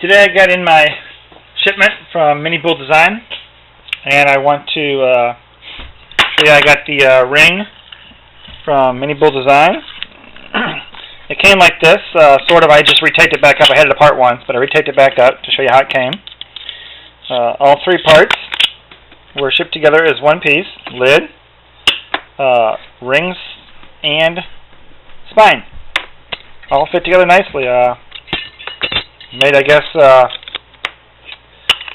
Today I got in my shipment from Minibulldesign, and I want to show you I got the ring from Minibulldesign. It came like this, sort of. I just retaped it back up. I had it apart once, but I retaped it back up to show you how it came. All three parts were shipped together as one piece: lid, rings, and spine. All fit together nicely. Made, I guess,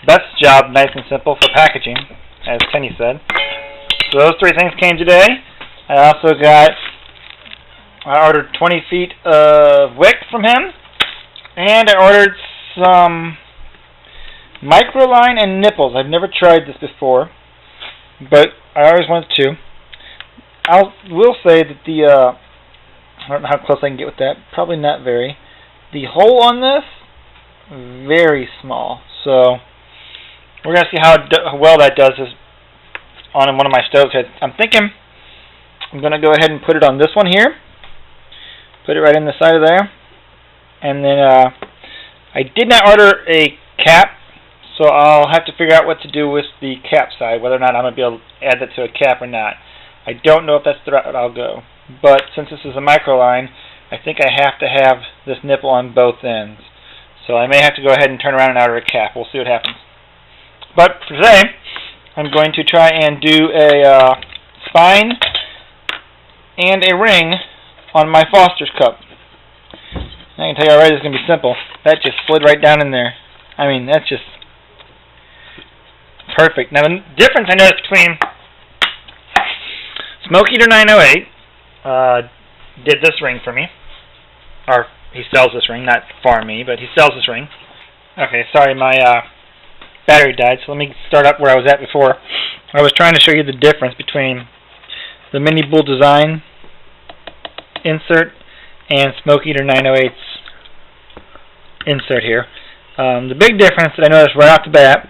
best job nice and simple for packaging, as Kenny said. So those three things came today. I ordered 20 feet of wick from him, and I ordered some microline and nipples. I've never tried this before, but I always wanted to. I will say that I don't know how close I can get with that. Probably not very. The hole on this, very small. So we're going to see how well that does this on one of my stove heads. I'm thinking I'm going to go ahead and put it on this one here. Put it right in the side of there. And then I did not order a cap, so I'll have to figure out what to do with the cap side, whether or not I'm going to be able to add that to a cap or not. I don't know if that's the route I'll go. But since this is a microline, I think I have to have this nipple on both ends. So I may have to go ahead and turn around and order a cap. We'll see what happens. But for today, I'm going to try and do a spine and a ring on my Foster's cup. I can tell you already it's going to be simple. That just slid right down in there. I mean, that's just perfect. Now the difference I noticed between Smoke Eater 908 did this ring for me. Or he sells this ring, not for me, but he sells this ring. Okay, sorry, my battery died, so let me start up where I was at before. I was trying to show you the difference between the Minibulldesign insert and Smoke Eater 908's insert here. The big difference that I noticed right off the bat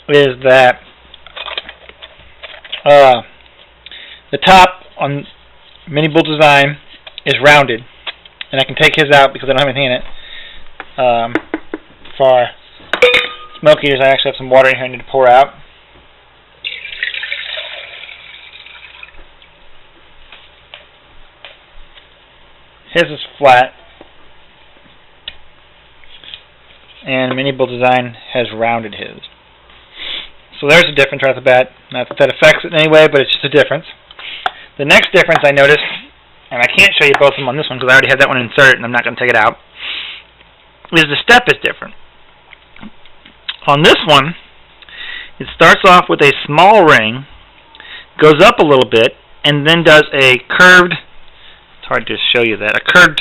is that the top on Minibulldesign is rounded, and I can take his out because I don't have anything in it. For Smoke Eaters, I actually have some water in here I need to pour out. His is flat, and Minibulldesign has rounded his. So there's a difference right off the bat. Not that that affects it in any way, but it's just a difference. The next difference I noticed, and I can't show you both of them on this one because I already have that one inserted and I'm not going to take it out, is the step is different. On this one, it starts off with a small ring, goes up a little bit, and then does a curved, it's hard to show you that, a curved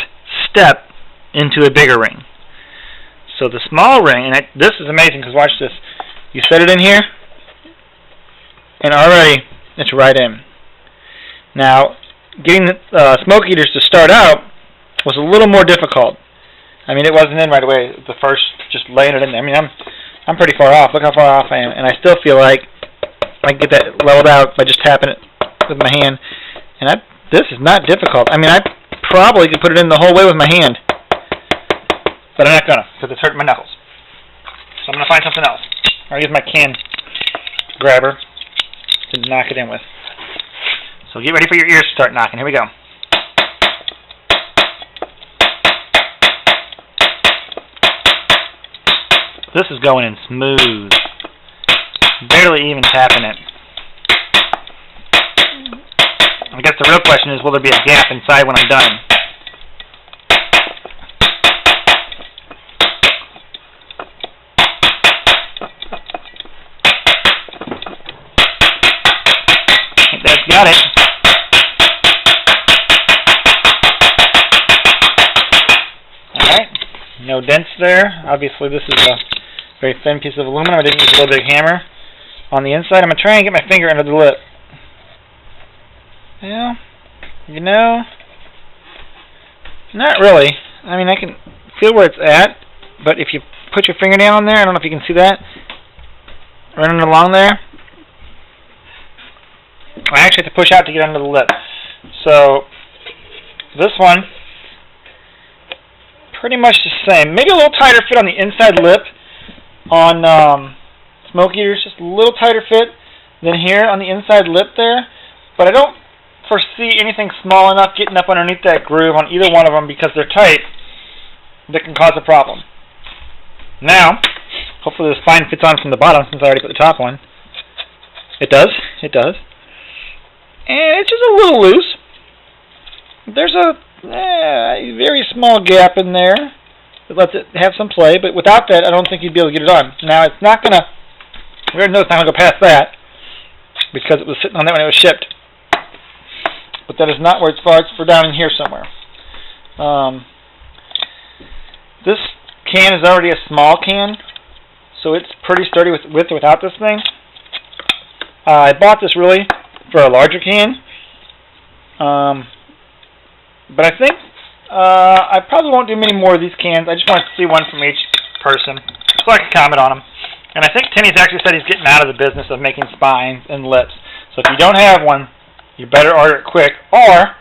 step into a bigger ring. So the small ring, and this is amazing because watch this, you set it in here, and already it's right in. Now, getting the Smoke Eaters to start out was a little more difficult. I mean, it wasn't in right away. The first, just laying it in there. I mean, I'm pretty far off. Look how far off I am, and I still feel like I can get that leveled out by just tapping it with my hand. And this is not difficult. I mean, I probably could put it in the whole way with my hand, but I'm not gonna because it's hurting my knuckles. So I'm gonna find something else. I'll use my can grabber to knock it in with. So get ready for your ears to start knocking. Here we go. This is going in smooth. Barely even tapping it. I guess the real question is, will there be a gap inside when I'm done? I think that's got it. No dents there. Obviously this is a very thin piece of aluminum. I didn't use a real big hammer on the inside. I'm going to try and get my finger under the lip. Well, you know, not really. I mean, I can feel where it's at, but if you put your fingernail on there, I don't know if you can see that, running along there, I actually have to push out to get under the lip. So this one pretty much the same. Maybe a little tighter fit on the inside lip on Smoke Eaters, just a little tighter fit than here on the inside lip there. But I don't foresee anything small enough getting up underneath that groove on either one of them because they're tight that can cause a problem. Now, hopefully the spine fits on from the bottom since I already put the top one. It does. It does. And it's just a little loose. There's a very small gap in there that lets it have some play, but without that, I don't think you'd be able to get it on. Now, it's not going to, we already know it's not going to go past that because it was sitting on that when it was shipped. But that is not where it's for. It's for down in here somewhere. This can is already a small can, so it's pretty sturdy with or without this thing. I bought this really for a larger can, but I think I probably won't do many more of these cans. I just want to see one from each person so I can comment on them. And I think Tinny's actually said he's getting out of the business of making spines and lips. So if you don't have one, you better order it quick, or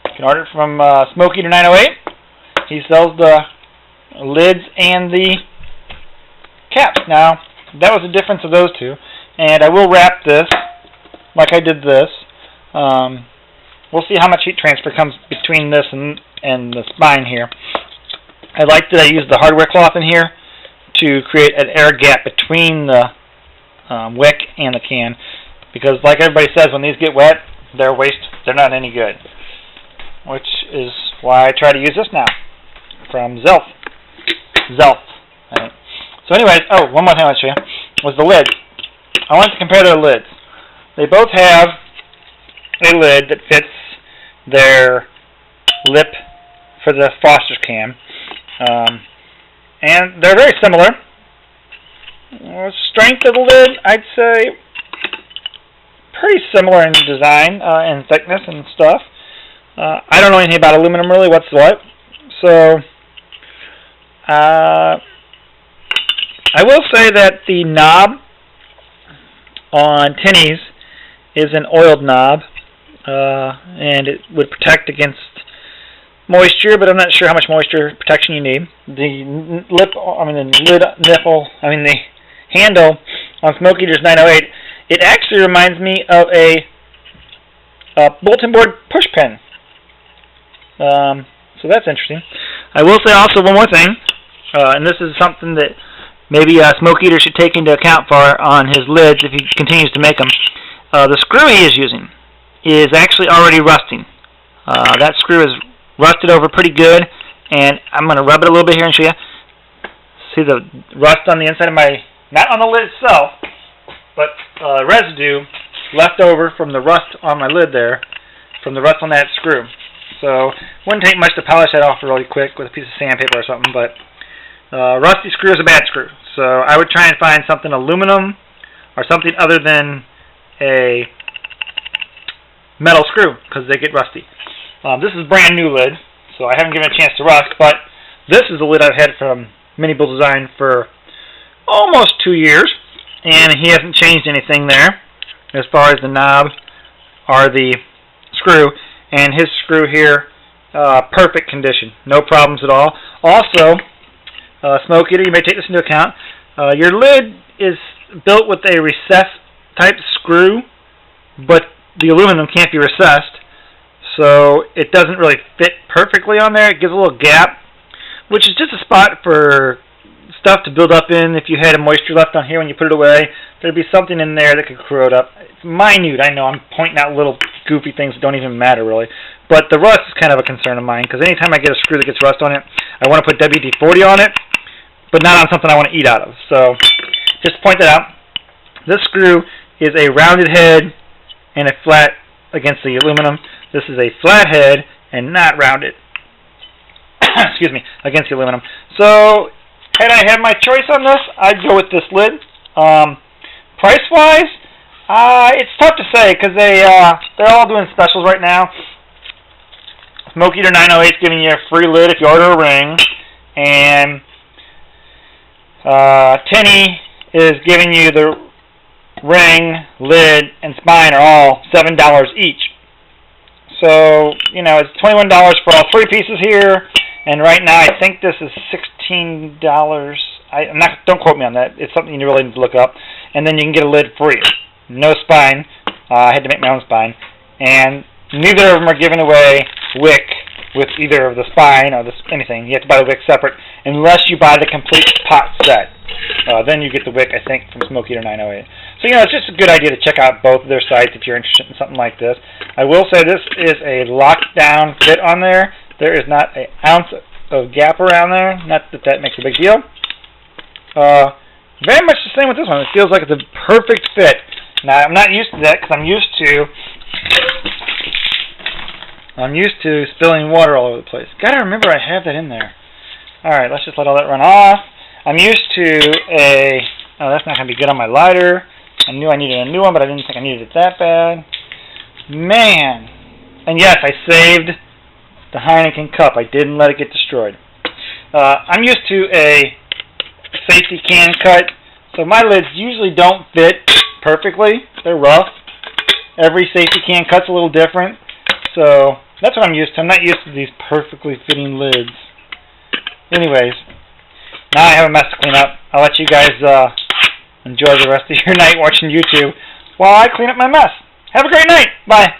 you can order it from Smoke Eater 908. He sells the lids and the caps. Now, that was the difference of those two. And I will wrap this like I did this. We'll see how much heat transfer comes between this and the spine here. I like that I used the hardware cloth in here to create an air gap between the wick and the can. Because like everybody says, when these get wet, they're not any good. Which is why I try to use this now. From Zelf. I think. So anyways, one more thing I want to show you was the lid. I wanted to compare their lids. They both have a lid that fits their lip for the Foster's can. And they're very similar. Strength of the lid, I'd say pretty similar in design and thickness and stuff. I don't know anything about aluminum really, what's what. So I will say that the knob on Tinny's is an oiled knob, and it would protect against moisture, but I'm not sure how much moisture protection you need. The the handle on Smoke Eater's 908, it actually reminds me of a bulletin board push pin. So that's interesting. I will say also one more thing, and this is something that maybe Smoke Eater should take into account for on his lids if he continues to make them. The screw he is using is actually already rusting. That screw is rusted over pretty good, and I'm going to rub it a little bit here and show you. See the rust on the inside of my, not on the lid itself, but residue left over from the rust on my lid there, from the rust on that screw. So it wouldn't take much to polish that off really quick with a piece of sandpaper or something, but rusty screw is a bad screw. So I would try and find something aluminum or something other than a metal screw because they get rusty. This is a brand new lid, so I haven't given it a chance to rust, but this is a lid I've had from Minibulldesign for almost 2 years, and he hasn't changed anything there as far as the knob or the screw, and his screw here, perfect condition, no problems at all. Also, Smoke Eater, you may take this into account, your lid is built with a recess type screw, but the aluminum can't be recessed, so it doesn't really fit perfectly on there. It gives a little gap, which is just a spot for stuff to build up in. If you had a moisture left on here when you put it away, there'd be something in there that could corrode up. It's minute, I know, I'm pointing out little goofy things that don't even matter really, but the rust is kind of a concern of mine, because anytime I get a screw that gets rust on it, I want to put WD-40 on it, but not on something I want to eat out of. So just to point that out, this screw is a rounded head and a flat against the aluminum. This is a flat head and not rounded excuse me, against the aluminum. So had I had my choice on this, I'd go with this lid. Price wise, it's tough to say because they're all doing specials right now. Smoke Eater 908 is giving you a free lid if you order a ring, and Tinny is giving you the ring, lid, and spine are all $7 each. So, you know, it's $21 for all three pieces here, And right now, I think this is $16. I'm not. Don't quote me on that. It's something you really need to look up. And then you can get a lid free. No spine. I had to make my own spine. And neither of them are giving away wick with either of the spine or anything. You have to buy the wick separate unless you buy the complete pot set. Then you get the wick, I think, from Smoke Eater 908. So, it's just a good idea to check out both of their sites if you're interested in something like this. I will say this is a lockdown fit on there. There is not an ounce of gap around there. Not that that makes a big deal. Very much the same with this one. It feels like it's a perfect fit. Now, I'm not used to that because I'm used to spilling water all over the place. Gotta remember I have that in there. Alright, let's just let all that run off. I'm used to oh, that's not going to be good on my lighter. I knew I needed a new one, but I didn't think I needed it that bad. Man. And yes, I saved the Heineken cup. I didn't let it get destroyed. I'm used to a safety can cut, so my lids usually don't fit perfectly. They're rough. Every safety can cut's a little different. So that's what I'm used to. I'm not used to these perfectly fitting lids. Anyways, now I have a mess to clean up. I'll let you guys enjoy the rest of your night watching YouTube while I clean up my mess. Have a great night. Bye.